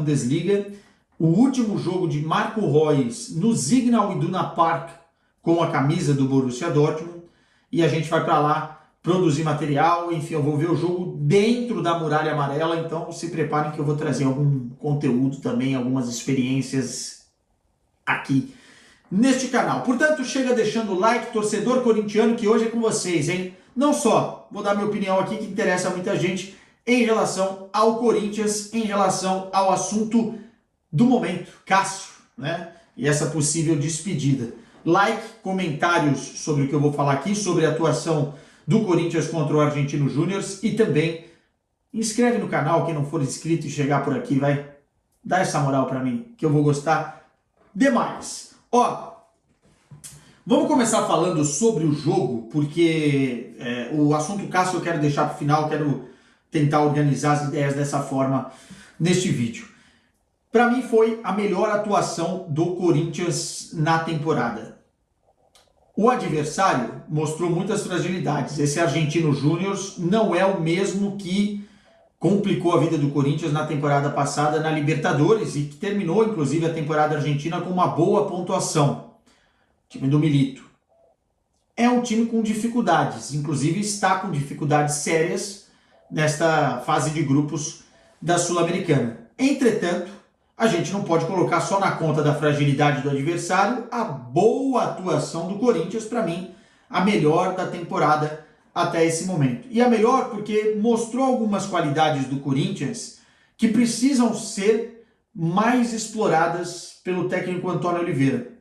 Bundesliga, o último jogo de Marco Reus no Signal Iduna Park com a camisa do Borussia Dortmund, e a gente vai para lá produzir material, enfim, eu vou ver o jogo dentro da Muralha Amarela, então se preparem que eu vou trazer algum conteúdo também, algumas experiências aqui neste canal. Portanto, chega deixando o like, torcedor corintiano, que hoje é com vocês, hein? Não só vou dar minha opinião aqui, que interessa a muita gente, em relação ao Corinthians, em relação ao assunto do momento, Cássio, né? E essa possível despedida. Like, comentários sobre o que eu vou falar aqui, sobre a atuação do Corinthians contra o Argentino Júnior, e também inscreve no canal, quem não for inscrito e chegar por aqui, vai dar essa moral para mim, que eu vou gostar demais. Ó, vamos começar falando sobre o jogo, porque o assunto Cássio eu quero deixar para o final, quero tentar organizar as ideias dessa forma neste vídeo. Para mim foi a melhor atuação do Corinthians na temporada. O adversário mostrou muitas fragilidades. Esse Argentino Júnior não é o mesmo que complicou a vida do Corinthians na temporada passada na Libertadores e que terminou, inclusive, a temporada argentina com uma boa pontuação. O time do Milito. É um time com dificuldades, inclusive está com dificuldades sérias nesta fase de grupos da Sul-Americana. Entretanto, a gente não pode colocar só na conta da fragilidade do adversário a boa atuação do Corinthians, para mim, a melhor da temporada até esse momento. E a melhor porque mostrou algumas qualidades do Corinthians que precisam ser mais exploradas pelo técnico Antônio Oliveira.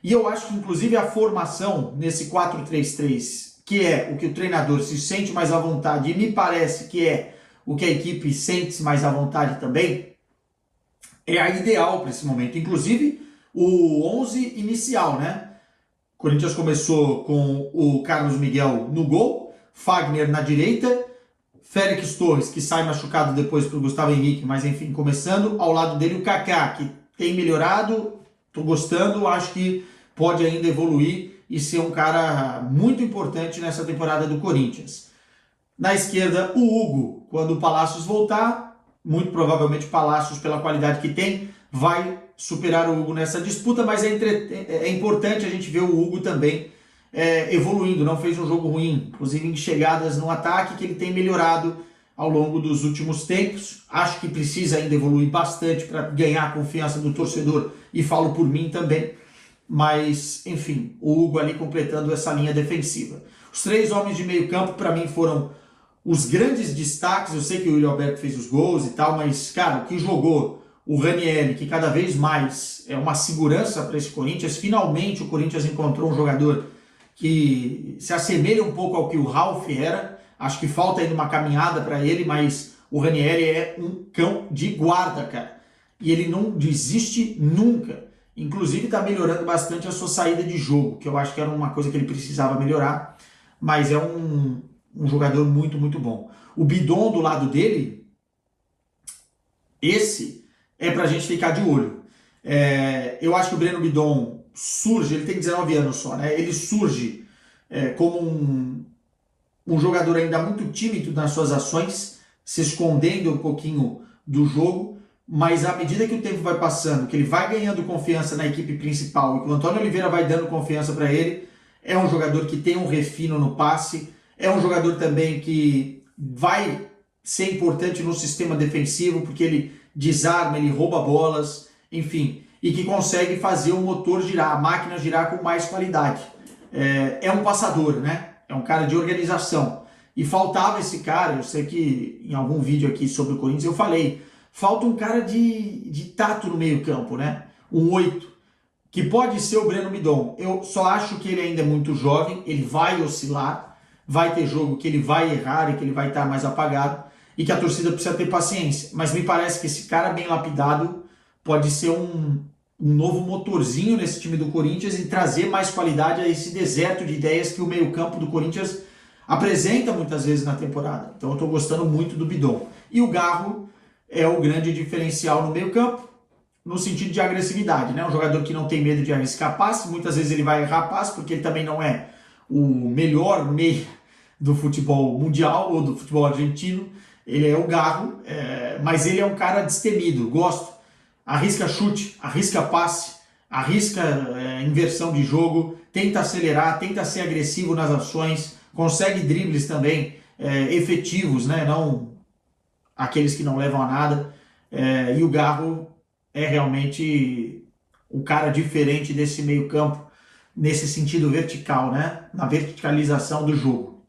E eu acho que, inclusive, a formação nesse 4-3-3, que é o que o treinador se sente mais à vontade, e me parece que é o que a equipe sente-se mais à vontade também, é a ideal para esse momento. Inclusive, o 11 inicial, né? O Corinthians começou com o Carlos Miguel no gol, Fagner na direita, Félix Torres, que sai machucado depois para o Gustavo Henrique, mas enfim, começando. Ao lado dele o Kaká, que tem melhorado, estou gostando, acho que pode ainda evoluir e ser um cara muito importante nessa temporada do Corinthians. Na esquerda, o Hugo, quando o Palacios voltar, muito provavelmente Palacios, pela qualidade que tem, vai superar o Hugo nessa disputa, mas é importante a gente ver o Hugo também evoluindo, não fez um jogo ruim, inclusive em chegadas no ataque, que ele tem melhorado ao longo dos últimos tempos. Acho que precisa ainda evoluir bastante para ganhar a confiança do torcedor, e falo por mim também, mas, enfim, o Hugo ali completando essa linha defensiva. Os três homens de meio campo, para mim, foram os grandes destaques. Eu sei que o William Alberto fez os gols e tal, mas, cara, o que jogou o Ranieri, que cada vez mais é uma segurança para esse Corinthians. Finalmente o Corinthians encontrou um jogador que se assemelha um pouco ao que o Ralf era. Acho que falta ainda uma caminhada para ele, mas o Ranieri é um cão de guarda, cara. E ele não desiste nunca. Inclusive está melhorando bastante a sua saída de jogo, que eu acho que era uma coisa que ele precisava melhorar, mas é um jogador muito, muito bom. O Bidon do lado dele, esse é pra gente ficar de olho. Eu acho que o Breno Bidon surge, ele tem 19 anos só, né? Ele surge como um jogador ainda muito tímido nas suas ações, se escondendo um pouquinho do jogo, mas à medida que o tempo vai passando, que ele vai ganhando confiança na equipe principal e que o Antônio Oliveira vai dando confiança para ele, é um jogador que tem um refino no passe, é um jogador também que vai ser importante no sistema defensivo, porque ele desarma, ele rouba bolas, enfim, e que consegue fazer o motor girar, a máquina girar com mais qualidade. É um passador, né? É um cara de organização. E faltava esse cara, eu sei que em algum vídeo aqui sobre o Corinthians eu falei, falta um cara de tato no meio campo, né? Um 8, que pode ser o Breno Bidon. Eu só acho que ele ainda é muito jovem, ele vai oscilar, vai ter jogo que ele vai errar e que ele vai estar mais apagado, e que a torcida precisa ter paciência. Mas me parece que esse cara bem lapidado pode ser um novo motorzinho nesse time do Corinthians e trazer mais qualidade a esse deserto de ideias que o meio-campo do Corinthians apresenta muitas vezes na temporada. Então eu estou gostando muito do Bidon. E o Garro é o grande diferencial no meio-campo, no sentido de agressividade, né? Um jogador que não tem medo de arriscar passe, muitas vezes ele vai errar passe, porque ele também não é o melhor meia do futebol mundial ou do futebol argentino. Ele é o Garro, mas ele é um cara destemido, gosto. arrisca chute, arrisca passe, arrisca inversão de jogo, tenta acelerar, tenta ser agressivo nas ações, consegue dribles também efetivos, né? Não aqueles que não levam a nada. E o Garro é realmente um cara diferente desse meio campo, nesse sentido vertical, né? Na verticalização do jogo.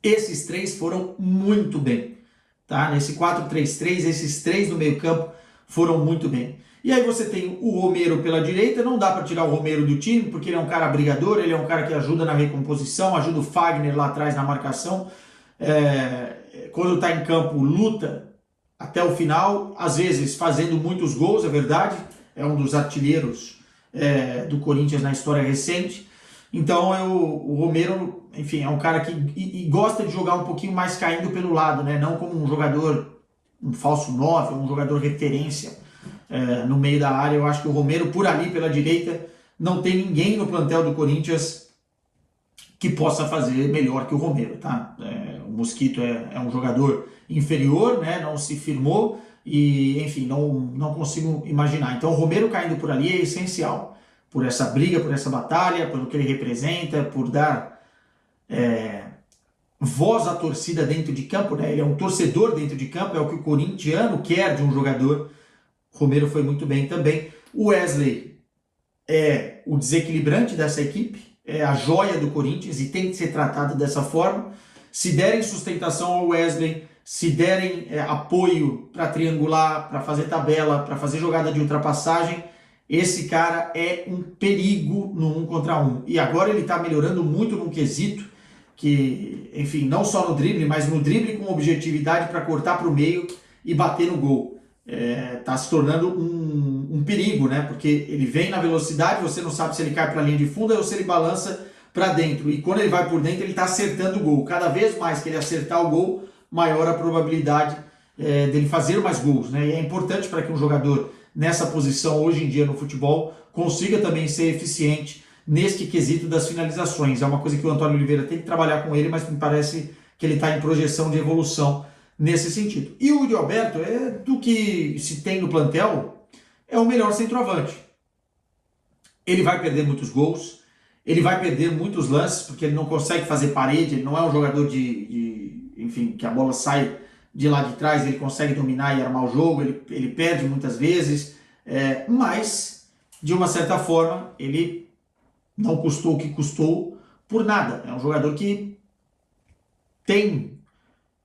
Esses três foram muito bem, tá? Nesse 4-3-3, esses três no meio campo foram muito bem. E aí você tem o Romero pela direita, não dá para tirar o Romero do time, porque ele é um cara brigador, ele é um cara que ajuda na recomposição, ajuda o Fagner lá atrás na marcação. Quando está em campo, luta até o final, às vezes fazendo muitos gols, é verdade, é um dos artilheiros do Corinthians na história recente. Então o Romero, enfim, é um cara que gosta de jogar um pouquinho mais caindo pelo lado, né? Não como um jogador, um falso 9, um jogador referência no meio da área. Eu acho que o Romero por ali pela direita não tem ninguém no plantel do Corinthians que possa fazer melhor que o Romero, tá? O Mosquito é um jogador inferior, né? Não se firmou e, enfim, não consigo imaginar. Então o Romero caindo por ali é essencial, por essa briga, por essa batalha, pelo que ele representa, por dar voz à torcida dentro de campo, né? Ele é um torcedor dentro de campo, é o que o corintiano quer de um jogador. O Romero foi muito bem também. O Wesley é o desequilibrante dessa equipe, é a joia do Corinthians e tem que ser tratado dessa forma. Se derem sustentação ao Wesley, se derem apoio para triangular, para fazer tabela, para fazer jogada de ultrapassagem, esse cara é um perigo no 1 contra 1. E agora ele está melhorando muito num quesito que, enfim, não só no drible, mas no drible com objetividade para cortar para o meio e bater no gol. Está se tornando um perigo, né? Porque ele vem na velocidade, você não sabe se ele cai para a linha de fundo ou se ele balança para dentro. E quando ele vai por dentro, ele está acertando o gol. Cada vez mais que ele acertar o gol, maior a probabilidade dele fazer mais gols, né? E é importante para que um jogador nessa posição hoje em dia no futebol consiga também ser eficiente neste quesito das finalizações. É uma coisa que o Antônio Oliveira tem que trabalhar com ele, mas me parece que ele está em projeção de evolução nesse sentido. E o Yuri Alberto, do que se tem no plantel, é o melhor centroavante. Ele vai perder muitos gols, ele vai perder muitos lances, porque ele não consegue fazer parede, ele não é um jogador enfim, que a bola sai de lá de trás, ele consegue dominar e armar o jogo, ele perde muitas vezes, mas, de uma certa forma, ele não custou o que custou por nada. É um jogador que tem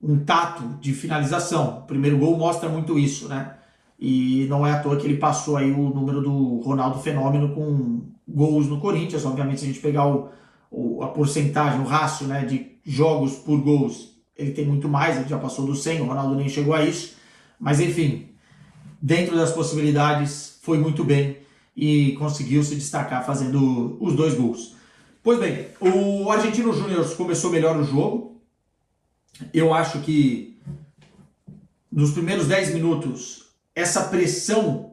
um tato de finalização. O primeiro gol mostra muito isso, né? E não é à toa que ele passou aí o número do Ronaldo Fenômeno com gols no Corinthians. Obviamente, se a gente pegar a porcentagem, o rácio, né, de jogos por gols, ele tem muito mais, ele já passou dos 100, o Ronaldo nem chegou a isso. Mas, enfim, dentro das possibilidades, foi muito bem e conseguiu se destacar fazendo os 2 gols. Pois bem, o Argentino Júnior começou melhor o jogo. Eu acho que nos primeiros 10 minutos, essa pressão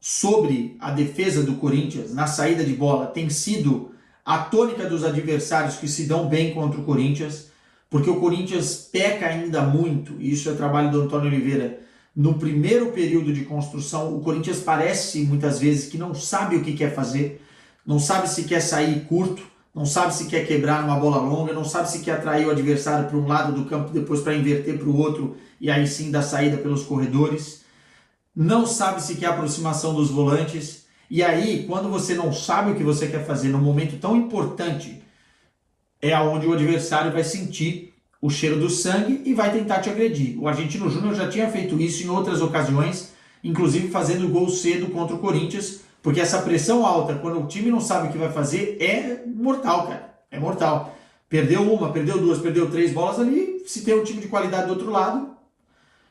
sobre a defesa do Corinthians na saída de bola tem sido a tônica dos adversários que se dão bem contra o Corinthians, porque o Corinthians peca ainda muito, e isso é trabalho do Antônio Oliveira. No primeiro período de construção, o Corinthians parece muitas vezes que não sabe o que quer fazer, não sabe se quer sair curto, não sabe se quer quebrar numa bola longa, não sabe se quer atrair o adversário para um lado do campo, depois para inverter para o outro, e aí sim dar saída pelos corredores. Não sabe se quer aproximação dos volantes. E aí, quando você não sabe o que você quer fazer num momento tão importante, é onde o adversário vai sentir o cheiro do sangue e vai tentar te agredir. O Argentino Júnior já tinha feito isso em outras ocasiões, inclusive fazendo gol cedo contra o Corinthians, porque essa pressão alta, quando o time não sabe o que vai fazer, é mortal, cara. É mortal. Perdeu uma, perdeu duas, perdeu 3 bolas ali, se tem um time de qualidade do outro lado,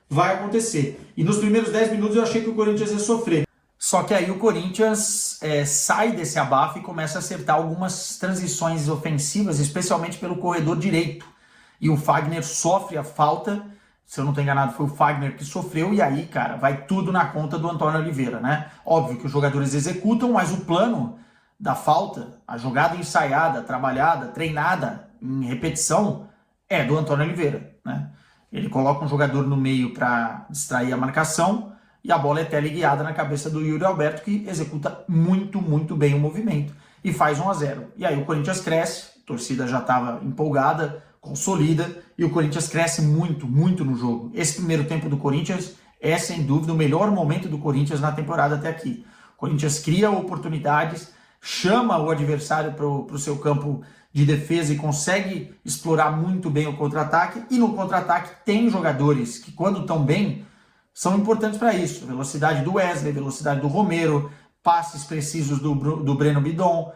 vai acontecer. E nos primeiros 10 minutos eu achei que o Corinthians ia sofrer. Só que aí o Corinthians sai desse abafo e começa a acertar algumas transições ofensivas, especialmente pelo corredor direito. E o Fagner sofre a falta, se eu não estou enganado foi o Fagner que sofreu, e aí, cara, vai tudo na conta do Antônio Oliveira, né? Óbvio que os jogadores executam, mas o plano da falta, a jogada ensaiada, trabalhada, treinada, em repetição, do Antônio Oliveira, né? Ele coloca um jogador no meio para distrair a marcação, e a bola é teleguiada na cabeça do Yuri Alberto, que executa muito, muito bem o movimento e faz 1-0. E aí o Corinthians cresce, a torcida já estava empolgada, consolida, e o Corinthians cresce muito, muito no jogo. Esse primeiro tempo do Corinthians é, sem dúvida, o melhor momento do Corinthians na temporada até aqui. O Corinthians cria oportunidades, chama o adversário para o seu campo de defesa e consegue explorar muito bem o contra-ataque, e no contra-ataque tem jogadores que, quando estão bem, são importantes para isso. Velocidade do Wesley, velocidade do Romero, passes precisos do Breno Bidon,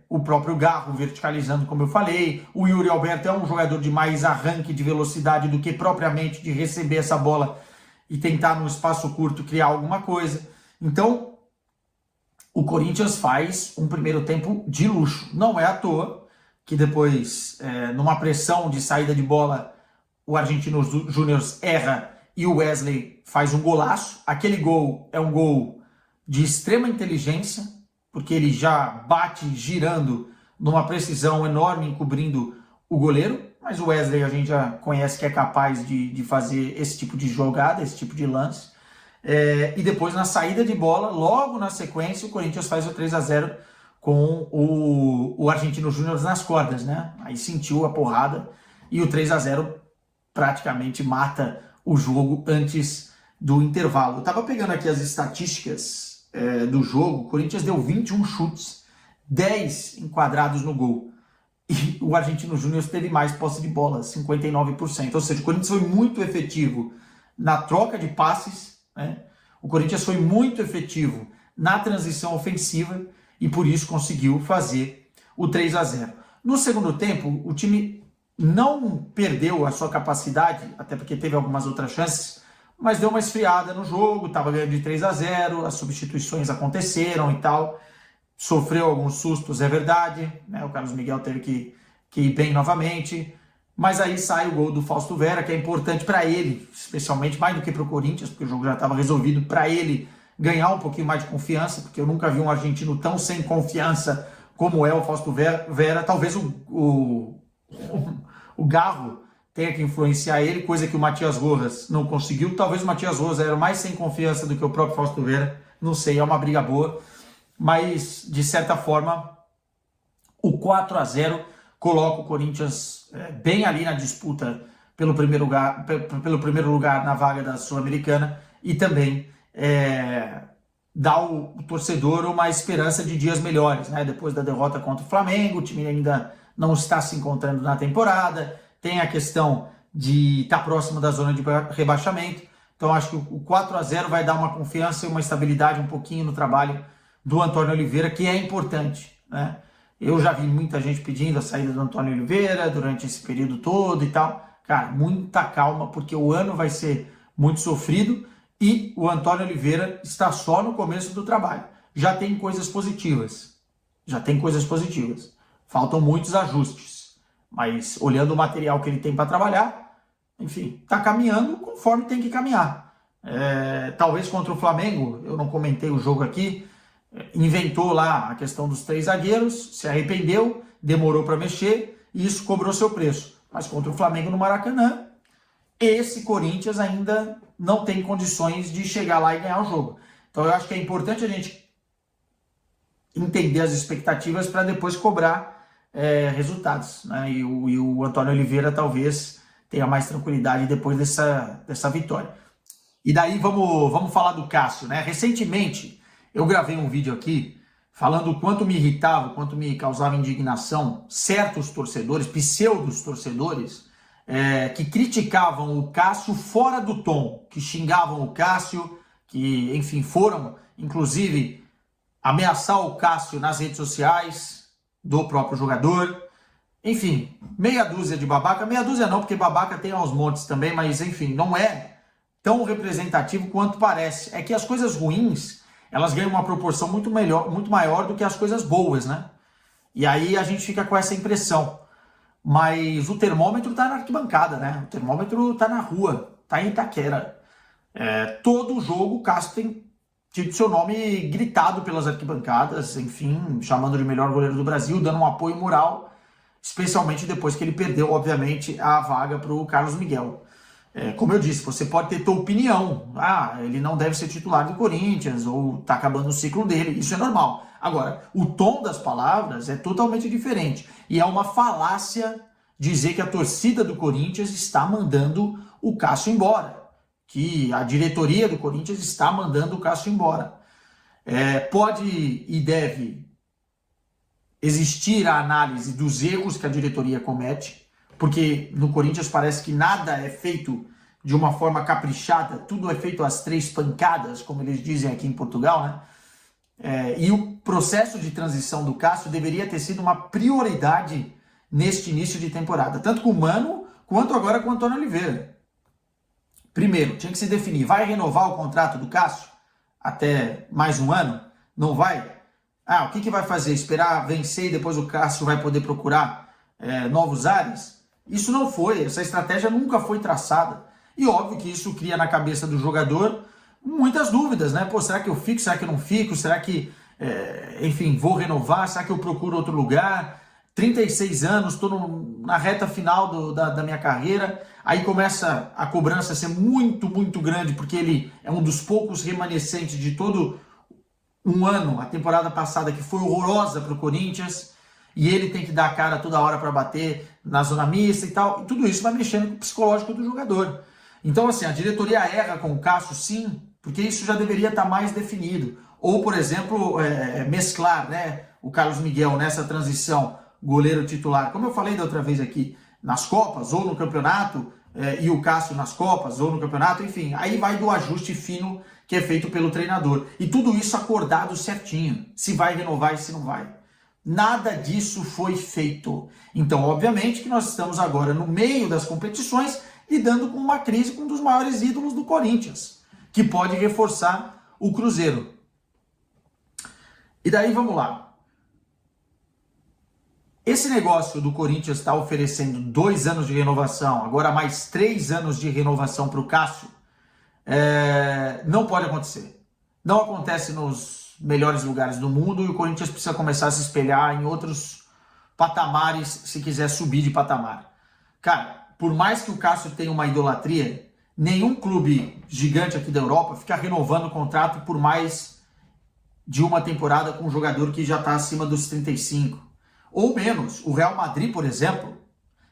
o próprio Garro verticalizando, como eu falei. O Yuri Alberto é um jogador de mais arranque de velocidade do que propriamente de receber essa bola e tentar, num espaço curto, criar alguma coisa. Então, o Corinthians faz um primeiro tempo de luxo. Não é à toa que depois, numa pressão de saída de bola, o Argentinos Júnior erra e o Wesley faz um golaço. Aquele gol é um gol de extrema inteligência, porque ele já bate girando numa precisão enorme, encobrindo o goleiro. Mas o Wesley a gente já conhece que é capaz de fazer esse tipo de jogada, esse tipo de lance. E depois, na saída de bola, logo na sequência, o Corinthians faz o 3-0 com o Argentino Júnior nas cordas, né? Aí sentiu a porrada e o 3-0 praticamente mata o jogo antes do intervalo. Eu tava pegando aqui as estatísticas do jogo. O Corinthians deu 21 chutes, 10 enquadrados no gol. E o Argentino Júnior teve mais posse de bola, 59%. Ou seja, o Corinthians foi muito efetivo na troca de passes, né? O Corinthians foi muito efetivo na transição ofensiva e por isso conseguiu fazer o 3-0. No segundo tempo, o time não perdeu a sua capacidade, até porque teve algumas outras chances, mas deu uma esfriada no jogo, estava ganhando de 3-0, as substituições aconteceram e tal, sofreu alguns sustos, é verdade, né? O Carlos Miguel teve que ir bem novamente, mas aí sai o gol do Fausto Vera, que é importante para ele, especialmente mais do que para o Corinthians, porque o jogo já estava resolvido, para ele ganhar um pouquinho mais de confiança, porque eu nunca vi um argentino tão sem confiança como é o Fausto Vera. Talvez o Garro tenha que influenciar ele, coisa que o Matias Rojas não conseguiu. Talvez o Matias Rojas era mais sem confiança do que o próprio Fausto Vera, não sei, é uma briga boa, mas de certa forma o 4-0 coloca o Corinthians bem ali na disputa pelo primeiro lugar na vaga da Sul-Americana e também dá ao torcedor uma esperança de dias melhores, né? Depois da derrota contra o Flamengo, o time ainda não está se encontrando na temporada, tem a questão de estar próximo da zona de rebaixamento, então acho que o 4-0 vai dar uma confiança e uma estabilidade um pouquinho no trabalho do Antônio Oliveira, que é importante, né? Eu já vi muita gente pedindo a saída do Antônio Oliveira durante esse período todo e tal. Cara, muita calma, porque o ano vai ser muito sofrido e o Antônio Oliveira está só no começo do trabalho. Já tem coisas positivas. Faltam muitos ajustes. Mas olhando o material que ele tem para trabalhar, enfim, está caminhando conforme tem que caminhar. Talvez contra o Flamengo, eu não comentei o jogo aqui, inventou lá a questão dos 3 zagueiros, se arrependeu, demorou para mexer e isso cobrou seu preço. Mas contra o Flamengo no Maracanã, esse Corinthians ainda não tem condições de chegar lá e ganhar o jogo. Então eu acho que é importante a gente entender as expectativas para depois cobrar resultados, né? E o Antônio Oliveira talvez tenha mais tranquilidade depois dessa vitória. E daí vamos falar do Cássio, né? Recentemente eu gravei um vídeo aqui falando o quanto me irritava, o quanto me causava indignação certos torcedores, pseudos torcedores, que criticavam o Cássio fora do tom, que xingavam o Cássio, que, enfim, foram, inclusive, ameaçar o Cássio nas redes sociais do próprio jogador. Enfim, meia dúzia de babaca. Meia dúzia não, porque babaca tem aos montes também, mas, enfim, não é tão representativo quanto parece. É que as coisas ruins, elas ganham uma proporção muito maior do que as coisas boas, né? E aí a gente fica com essa impressão. Mas o termômetro está na arquibancada, né? O termômetro está na rua, está em Itaquera. Todo jogo o Cássio tem tido seu nome gritado pelas arquibancadas, enfim, chamando de melhor goleiro do Brasil, dando um apoio moral, especialmente depois que ele perdeu, obviamente, a vaga para o Carlos Miguel. Como eu disse, você pode ter tua opinião. Ah, ele não deve ser titular do Corinthians, ou tá acabando o ciclo dele. Isso é normal. Agora, o tom das palavras é totalmente diferente. E é uma falácia dizer que a torcida do Corinthians está mandando o Cássio embora. Que a diretoria do Corinthians está mandando o Cássio embora. Pode e deve existir a análise dos erros que a diretoria comete, porque no Corinthians parece que nada é feito de uma forma caprichada, tudo é feito às 3 pancadas, como eles dizem aqui em Portugal, né? E o processo de transição do Cássio deveria ter sido uma prioridade neste início de temporada, tanto com o Mano, quanto agora com o Antônio Oliveira. Primeiro, tinha que se definir, vai renovar o contrato do Cássio até mais um ano? Não vai? O que vai fazer? Esperar vencer e depois o Cássio vai poder procurar novos ares? Isso não foi, essa estratégia nunca foi traçada. E óbvio que isso cria na cabeça do jogador muitas dúvidas, né? Pô, será que eu fico? Será que eu não fico? Será que, enfim, vou renovar? Será que eu procuro outro lugar? 36 anos, estou na reta final da minha carreira. Aí começa a cobrança a ser muito, muito grande, porque ele é um dos poucos remanescentes de todo um ano, a temporada passada, que foi horrorosa para o Corinthians, e ele tem que dar a cara toda hora para bater na zona mista e tal, e tudo isso vai mexendo com o psicológico do jogador. Então, assim, a diretoria erra com o Cássio, sim, porque isso já deveria estar mais definido. Ou, por exemplo, mesclar, né, o Carlos Miguel nessa transição, goleiro titular, como eu falei da outra vez aqui, nas Copas ou no campeonato, e o Cássio nas Copas ou no campeonato, enfim, aí vai do ajuste fino que é feito pelo treinador. E tudo isso acordado certinho, se vai renovar e se não vai. Nada disso foi feito. Então, obviamente que nós estamos agora no meio das competições lidando com uma crise com um dos maiores ídolos do Corinthians, que pode reforçar o Cruzeiro. E daí vamos lá. Esse negócio do Corinthians estar oferecendo 2 anos de renovação, agora mais 3 anos de renovação para o Cássio, não pode acontecer. Não acontece nos melhores lugares do mundo e o Corinthians precisa começar a se espelhar em outros patamares se quiser subir de patamar. Cara, por mais que o Cássio tenha uma idolatria, nenhum clube gigante aqui da Europa fica renovando o contrato por mais de uma temporada com um jogador que já está acima dos 35. Ou menos. O Real Madrid, por exemplo,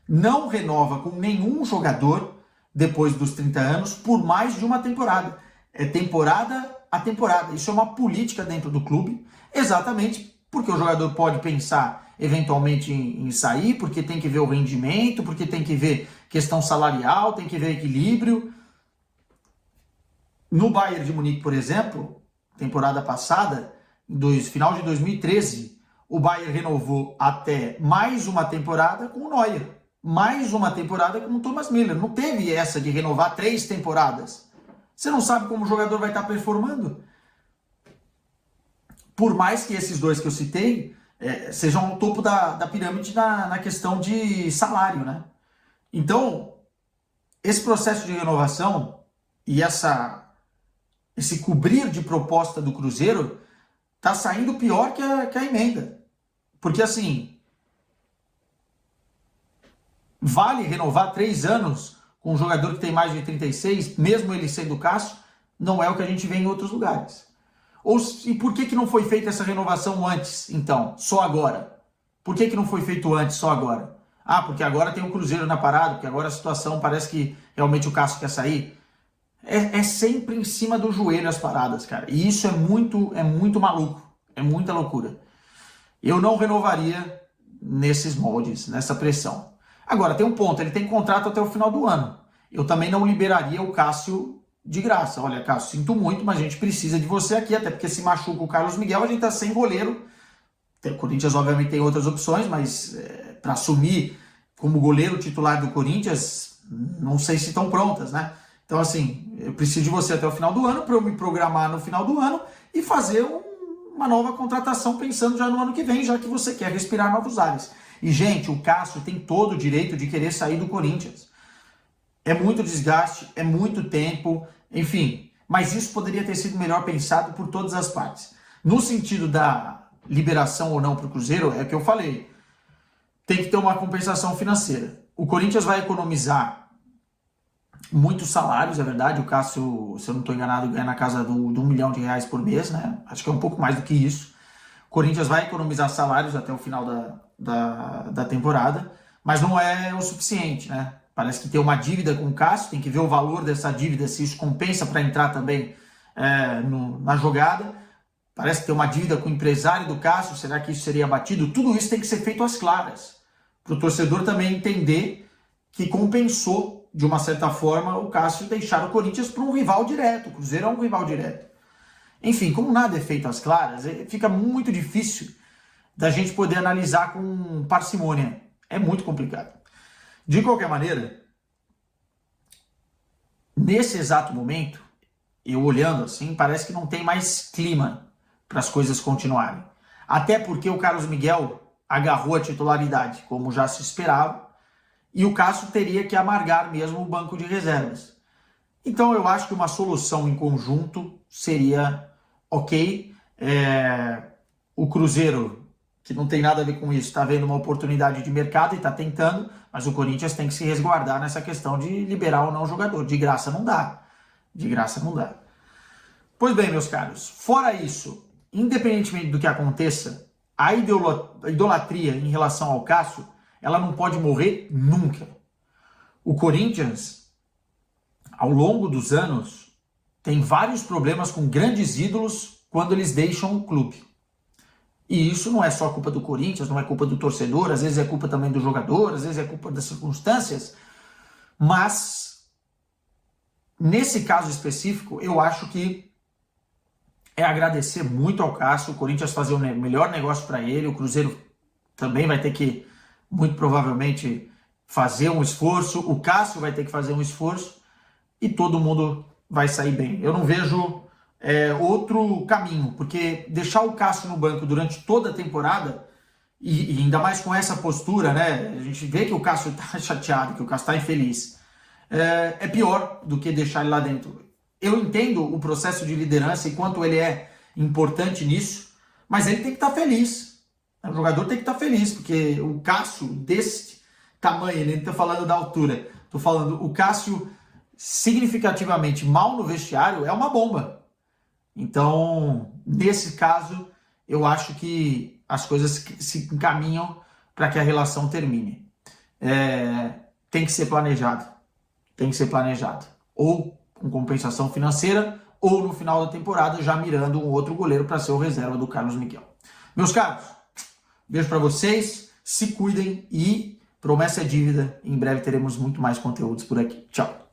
não renova com nenhum jogador depois dos 30 anos por mais de uma temporada. É temporada a temporada. Isso é uma política dentro do clube, exatamente porque o jogador pode pensar eventualmente em sair, porque tem que ver o rendimento, porque tem que ver questão salarial, tem que ver equilíbrio. No Bayern de Munique, por exemplo, temporada passada, final de 2013, o Bayern renovou até mais uma temporada com o Neuer, mais uma temporada com o Thomas Müller. Não teve essa de renovar 3 temporadas. Você não sabe como o jogador vai estar performando. Por mais que esses 2 que eu citei sejam o topo da pirâmide na questão de salário, né? Então, esse processo de renovação e esse cobrir de proposta do Cruzeiro tá saindo pior que a emenda. Porque assim, vale renovar 3 anos com um jogador que tem mais de 36, mesmo ele sendo Cássio? Não é o que a gente vê em outros lugares. E por que não foi feita essa renovação antes, então? Só agora? Por que não foi feito antes, só agora? Porque agora tem o Cruzeiro na parada, porque agora a situação parece que realmente o Cássio quer sair. É sempre em cima do joelho as paradas, cara. E isso é muito maluco. É muita loucura. Eu não renovaria nesses moldes, nessa pressão. Agora, tem um ponto. Ele tem contrato até o final do ano. Eu também não liberaria o Cássio de graça. Olha, Cássio, sinto muito, mas a gente precisa de você aqui, até porque se machuca o Carlos Miguel, a gente tá sem goleiro. O Corinthians, obviamente, tem outras opções, mas para assumir como goleiro titular do Corinthians, não sei se estão prontas, né? Então, assim, eu preciso de você até o final do ano para eu me programar no final do ano e fazer uma nova contratação pensando já no ano que vem, já que você quer respirar novos ares. E, gente, o Cássio tem todo o direito de querer sair do Corinthians. É muito desgaste, é muito tempo, enfim. Mas isso poderia ter sido melhor pensado por todas as partes. No sentido da liberação ou não para o Cruzeiro, é o que eu falei. Tem que ter uma compensação financeira. O Corinthians vai economizar muitos salários, é verdade. O Cássio, se eu não estou enganado, ganha na casa de R$ 1 milhão por mês, né? Acho que é um pouco mais do que isso. O Corinthians vai economizar salários até o final da temporada, mas não é o suficiente, né? Parece que tem uma dívida com o Cássio, tem que ver o valor dessa dívida, se isso compensa para entrar também na jogada. Parece que tem uma dívida com o empresário do Cássio, será que isso seria abatido? Tudo isso tem que ser feito às claras, para o torcedor também entender que compensou, de uma certa forma, o Cássio deixar o Corinthians para um rival direto. O Cruzeiro é um rival direto. Enfim, como nada é feito às claras, fica muito difícil da gente poder analisar com parcimônia. É muito complicado. De qualquer maneira, nesse exato momento, eu olhando assim, parece que não tem mais clima para as coisas continuarem. Até porque o Carlos Miguel agarrou a titularidade, como já se esperava, e o Cássio teria que amargar mesmo o banco de reservas. Então eu acho que uma solução em conjunto seria ok. O Cruzeiro, que não tem nada a ver com isso, está vendo uma oportunidade de mercado e está tentando, mas o Corinthians tem que se resguardar nessa questão de liberar ou não o jogador. De graça não dá. De graça não dá. Pois bem, meus caros, fora isso, independentemente do que aconteça, a idolatria em relação ao Cássio, ela não pode morrer nunca. O Corinthians, ao longo dos anos, tem vários problemas com grandes ídolos quando eles deixam o clube. E isso não é só culpa do Corinthians, não é culpa do torcedor, às vezes é culpa também do jogador, às vezes é culpa das circunstâncias, mas nesse caso específico, eu acho que é agradecer muito ao Cássio, o Corinthians fazer o melhor negócio para ele, o Cruzeiro também vai ter que, muito provavelmente, fazer um esforço, o Cássio vai ter que fazer um esforço e todo mundo vai sair bem. Eu não vejo outro caminho, porque deixar o Cássio no banco durante toda a temporada, e ainda mais com essa postura, né? A gente vê que o Cássio está chateado, que o Cássio está infeliz, é pior do que deixar ele lá dentro. Eu entendo o processo de liderança e quanto ele é importante nisso, mas ele tem que estar feliz. O jogador tem que estar feliz, porque o Cássio desse tamanho, ele não está falando da altura, estou falando o Cássio significativamente mal no vestiário é uma bomba. Então, nesse caso, eu acho que as coisas se encaminham para que a relação termine. Tem que ser planejado. Tem que ser planejado. Ou com compensação financeira, ou no final da temporada já mirando um outro goleiro para ser o reserva do Carlos Miguel. Meus caros, beijo para vocês, se cuidem e promessa é dívida. Em breve teremos muito mais conteúdos por aqui. Tchau.